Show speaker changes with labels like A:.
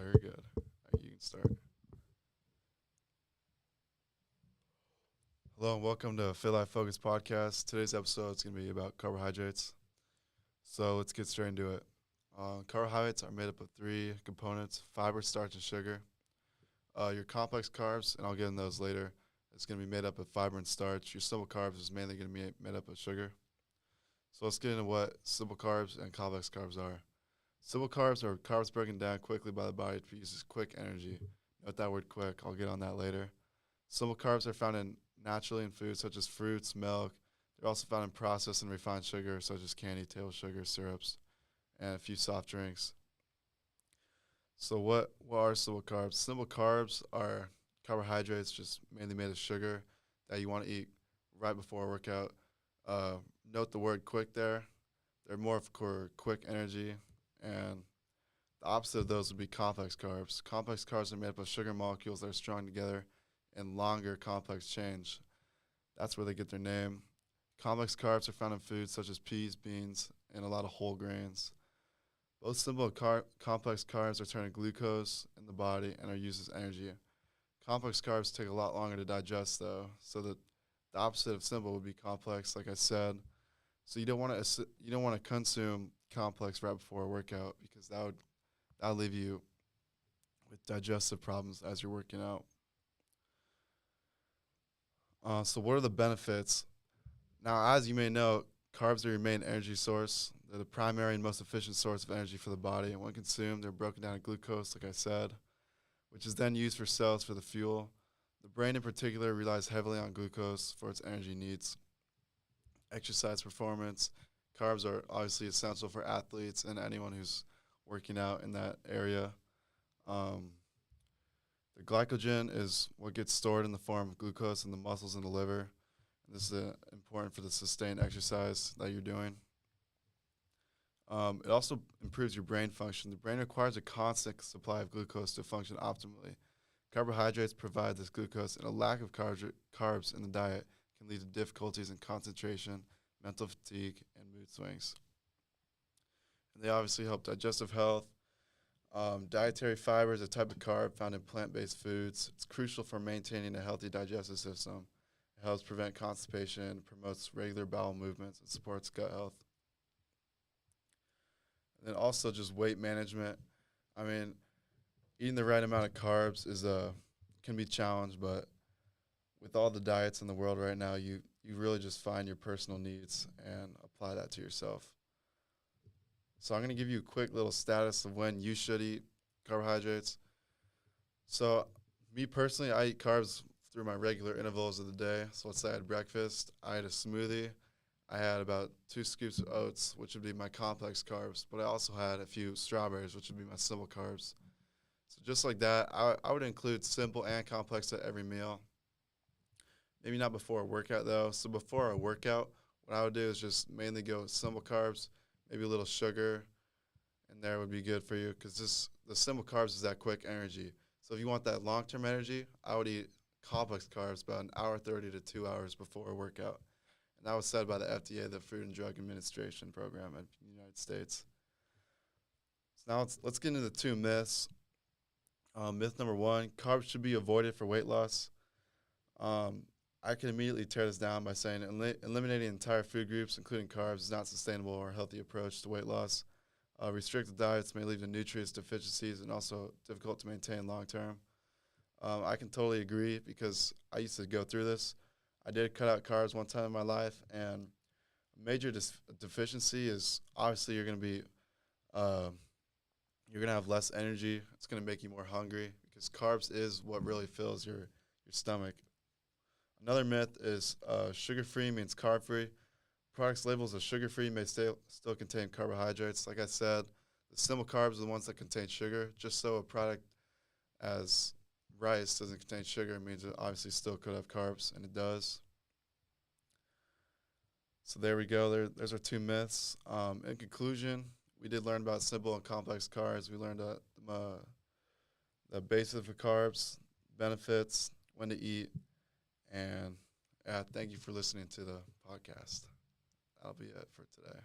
A: Oh, you're good. You can start. Hello and welcome to Fit Life Focus Podcast. Today's episode is going to be about carbohydrates. So let's get straight into it. Carbohydrates are made up of three components: fiber, starch, and sugar. Your complex carbs, and I'll get into those later, is going to be made up of fiber and starch. Your simple carbs is mainly going to be made up of sugar. So let's get into what simple carbs and complex carbs are. Simple carbs are carbs broken down quickly by the body to produce quick energy. Note that word quick. I'll get on that later. Simple carbs are found naturally in foods such as fruits, milk. They're also found in processed and refined sugar such as candy, table sugar, syrups, and a few soft drinks. So what are simple carbs? Simple carbs are carbohydrates just mainly made of sugar that you want to eat right before a workout. Uh, Note the word quick there. They're more for quick energy, and the opposite of those would be complex carbs. Complex carbs are made up of sugar molecules that are strung together in longer complex chains. That's where they get their name. Complex carbs are found in foods such as peas, beans, and a lot of whole grains. Both simple and complex carbs are turned to glucose in the body and are used as energy. Complex carbs take a lot longer to digest, though, so that the opposite of simple would be complex, like I said. So you don't want to consume complex right before a workout because that'll leave you with digestive problems as you're working out. So what are the benefits? Now, as you may know, carbs are your main energy source. They're the primary and most efficient source of energy for the body. And when consumed, they're broken down to glucose, like I said, which is then used for cells for the fuel. The brain in particular relies heavily on glucose for its energy needs. Exercise performance. Carbs are obviously essential for athletes and anyone who's working out in that area. Um, the glycogen is what gets stored in the form of glucose in the muscles and the liver. This is important for the sustained exercise that you're doing. It also improves your brain function. The brain requires a constant supply of glucose to function optimally. Carbohydrates provide this glucose, and a lack of carbs in the diet can lead to difficulties in concentration, mental fatigue, and mood swings. And they obviously help digestive health. Dietary fiber is a type of carb found in plant-based foods. It's crucial for maintaining a healthy digestive system. It helps prevent constipation, promotes regular bowel movements, and supports gut health. And then also just weight management. I mean, eating the right amount of carbs can be challenged, but with all the diets in the world right now, you really just find your personal needs and apply that to yourself. So I'm going to give you a quick little status of when you should eat carbohydrates. So me personally, I eat carbs through my regular intervals of the day. So let's say I had breakfast, I had a smoothie, I had about 2 scoops of oats, which would be my complex carbs, but I also had a few strawberries, which would be my simple carbs. So just like that, I would include simple and complex at every meal. Maybe not before a workout though. So before a workout, what I would do is just mainly go with simple carbs, maybe a little sugar, and there would be good for you because the simple carbs is that quick energy. So if you want that long-term energy, I would eat complex carbs about an hour 30 to 2 hours before a workout. And that was said by the FDA, the Food and Drug Administration program in the United States. So now let's get into the two myths. Myth number one, carbs should be avoided for weight loss. I can immediately tear this down by saying eliminating entire food groups, including carbs, is not sustainable or a healthy approach to weight loss. Restricted diets may lead to nutrient deficiencies and also difficult to maintain long term. I can totally agree because I used to go through this. I did cut out carbs one time in my life, and a major deficiency is obviously uh, you're gonna have less energy. It's gonna make you more hungry because carbs is what really fills your stomach. Another myth is sugar-free means carb-free. Products labels as sugar-free may still contain carbohydrates. Like I said, the simple carbs are the ones that contain sugar. Just so a product as rice doesn't contain sugar, it means it obviously still could have carbs, and it does. So there we go. There's our two myths. In conclusion, we did learn about simple and complex carbs. We learned the basics of carbs, benefits, when to eat, and thank you for listening to the podcast. That'll be it for today.